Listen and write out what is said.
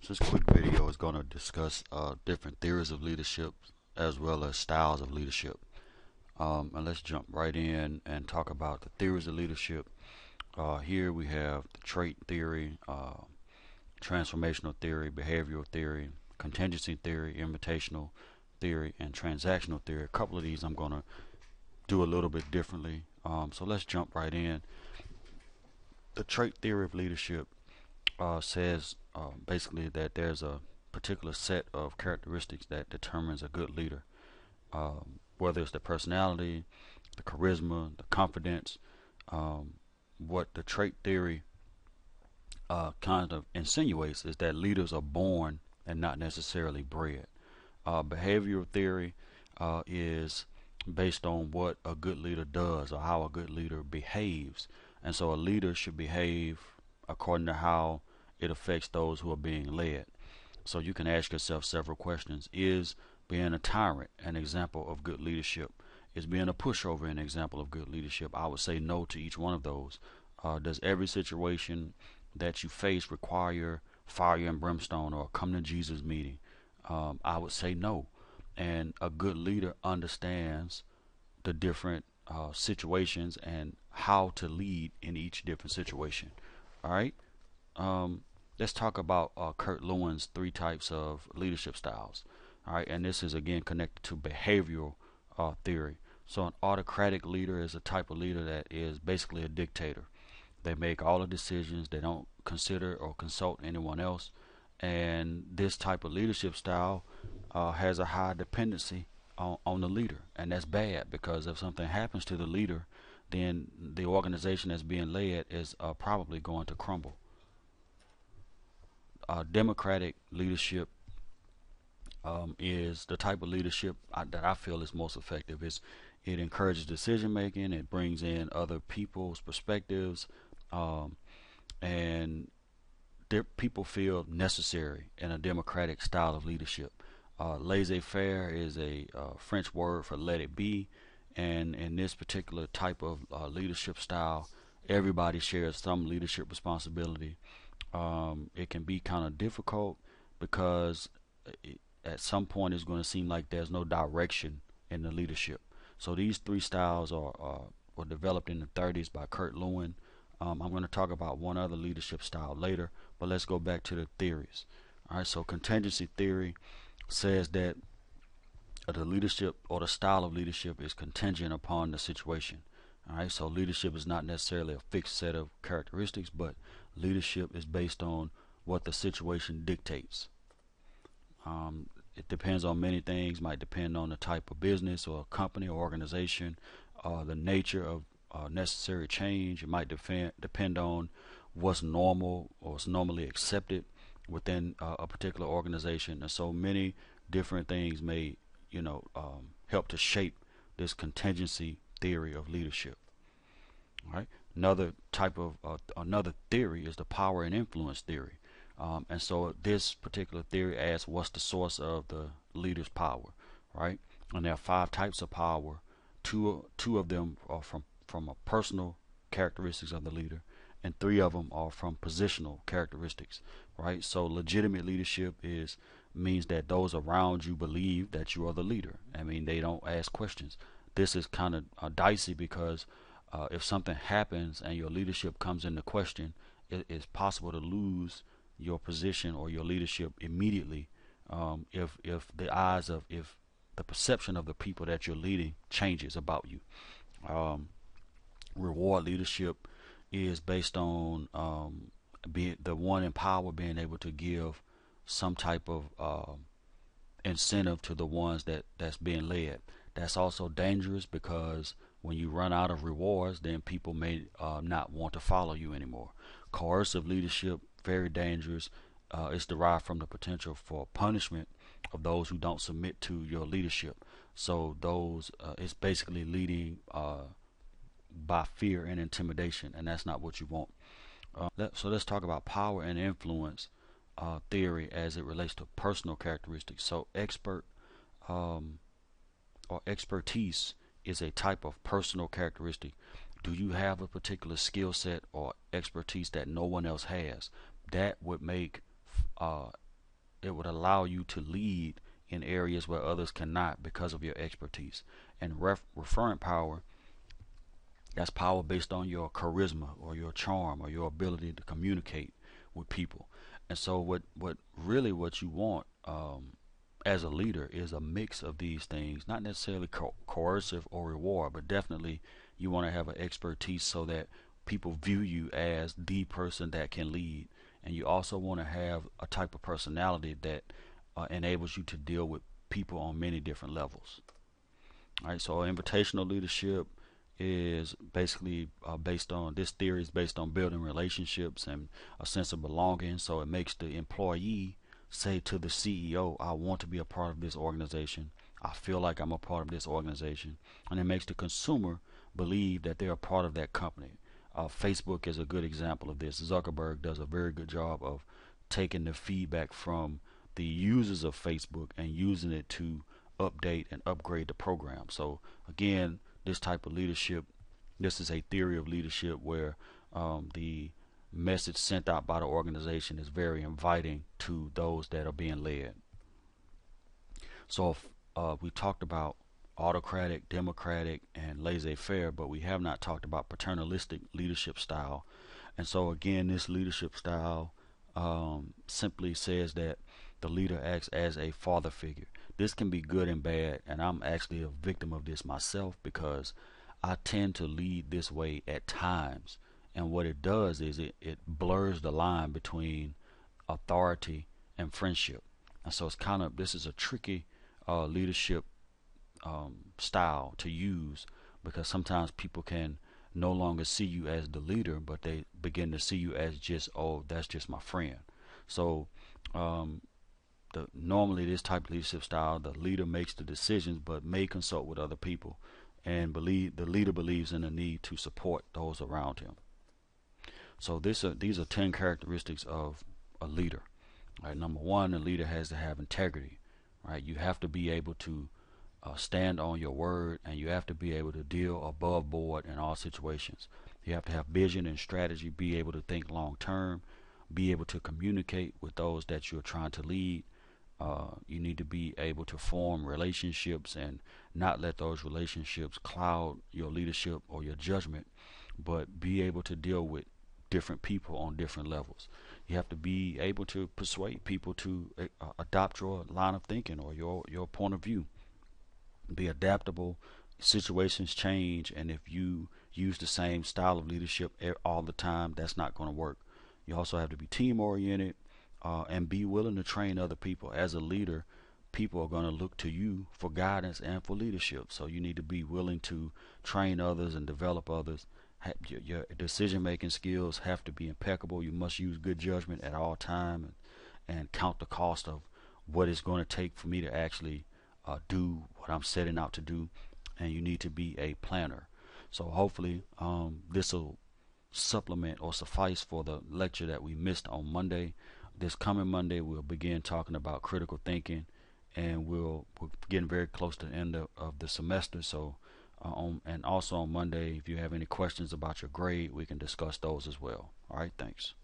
So this quick video is going to discuss different theories of leadership as well as styles of leadership. And let's jump right in and talk about the theories of leadership. Here we have the trait theory, transformational theory, behavioral theory, contingency theory, invitational theory, and transactional theory. A couple of these I'm going to do a little bit differently. So let's jump right in. The trait theory of leadership says basically that there's a particular set of characteristics that determines a good leader, whether it's the personality, the charisma, the confidence. What the trait theory kind of insinuates is that leaders are born and not necessarily bred. Behavioral theory is based on what a good leader does or how a good leader behaves, and so a leader should behave according to how it affects those who are being led. So you can ask yourself several questions. Is being a tyrant an example of good leadership? Is being a pushover an example of good leadership? I would say no to each one of those. Does every situation that you face require fire and brimstone or a come to Jesus meeting? I would say no. And a good leader understands the different situations and how to lead in each different situation. All right. Let's talk about Kurt Lewin's 3 types of leadership styles. All right, and this is again connected to behavioral theory. So an autocratic leader is a type of leader that is basically a dictator. They make all the decisions. They don't consider or consult anyone else. And this type of leadership style has a high dependency on the leader, and that's bad because if something happens to the leader, then the organization that's being led is probably going to crumble. Democratic leadership is the type of leadership that I feel is most effective. It encourages decision making. It brings in other people's perspectives, and people feel necessary in a democratic style of leadership. Laissez-faire is a French word for let it be, and in this particular type of leadership style, everybody shares some leadership responsibility. It can be kind of difficult because at some point it's going to seem like there's no direction in the leadership. So these 3 styles were developed in the 30s by Kurt Lewin. I'm going to talk about one other leadership style later, but let's go back to the theories. All right, so contingency theory says that the leadership or the style of leadership is contingent upon the situation. All right, so leadership is not necessarily a fixed set of characteristics, but leadership is based on what the situation dictates. It depends on many things. Might depend on the type of business or company or organization, the nature of necessary change. It might depend on what's normal or what's normally accepted within a particular organization, and so many different things may, help to shape this contingency theory of leadership. All right. Another theory is the power and influence theory, and so this particular theory asks what's the source of the leader's power, right? And there are 5 types of power. Two of them are from a personal characteristics of the leader, and 3 of them are from positional characteristics, right? So legitimate leadership means that those around you believe that you are the leader. I mean, they don't ask questions. This is kind of dicey because if something happens and your leadership comes into question, it's possible to lose your position or your leadership immediately if the perception of the people that you're leading changes about you. Reward leadership is based on being the one in power being able to give some type of incentive to the ones that's being led. That's also dangerous because when you run out of rewards, then people may not want to follow you anymore. Coercive leadership, very dangerous. It's derived from the potential for punishment of those who don't submit to your leadership. So it's basically leading by fear and intimidation, and that's not what you want. So let's talk about power and influence theory as it relates to personal characteristics. So expertise is a type of personal characteristic. Do you have a particular skill set or expertise that no one else has? That would make it would allow you to lead in areas where others cannot because of your expertise. And referent power, that's power based on your charisma or your charm or your ability to communicate with people. And so what you want as a leader is a mix of these things, not necessarily coercive or reward, but definitely you want to have an expertise so that people view you as the person that can lead. And you also want to have a type of personality that enables you to deal with people on many different levels. All right, so invitational leadership is basically based on, this theory is based on building relationships and a sense of belonging. So it makes the employee say to the CEO, I want to be a part of this organization. I feel like I'm a part of this organization. And it makes the consumer believe that they're a part of that company. Facebook is a good example of this. Zuckerberg does a very good job of taking the feedback from the users of Facebook and using it to update and upgrade the program. So again, this type of leadership, this is a theory of leadership where the message sent out by the organization is very inviting to those that are being led. So if, we talked about autocratic, democratic, and laissez-faire, but we have not talked about paternalistic leadership style. And so again, this leadership style simply says that the leader acts as a father figure. This can be good and bad, and I'm actually a victim of this myself because I tend to lead this way at times. And what it does is it blurs the line between authority and friendship. And so it's kind of, this is a tricky leadership style to use, because sometimes people can no longer see you as the leader, but they begin to see you as just, oh, that's just my friend. So normally this type of leadership style, the leader makes the decisions but may consult with other people, and the leader believes in the need to support those around him. So these are 10 characteristics of a leader. Right, number one, a leader has to have integrity. Right, you have to be able to stand on your word, and you have to be able to deal above board in all situations. You have to have vision and strategy, be able to think long term, be able to communicate with those that you're trying to lead. You need to be able to form relationships and not let those relationships cloud your leadership or your judgment, but be able to deal with different people on different levels. You have to be able to persuade people to adopt your line of thinking or your point of view. Be adaptable. Situations change, and if you use the same style of leadership all the time, that's not going to work. You also have to be team oriented and be willing to train other people. As a leader, people are going to look to you for guidance and for leadership. So you need to be willing to train others and develop others. Your decision-making skills have to be impeccable. You must use good judgment at all time and count the cost of what it's going to take for me to actually do what I'm setting out to do. And you need to be a planner. So hopefully this will supplement or suffice for the lecture that we missed on Monday. This coming Monday, we'll begin talking about critical thinking, and we're getting very close to the end of the semester. So and also on Monday, if you have any questions about your grade, we can discuss those as well. All right, thanks.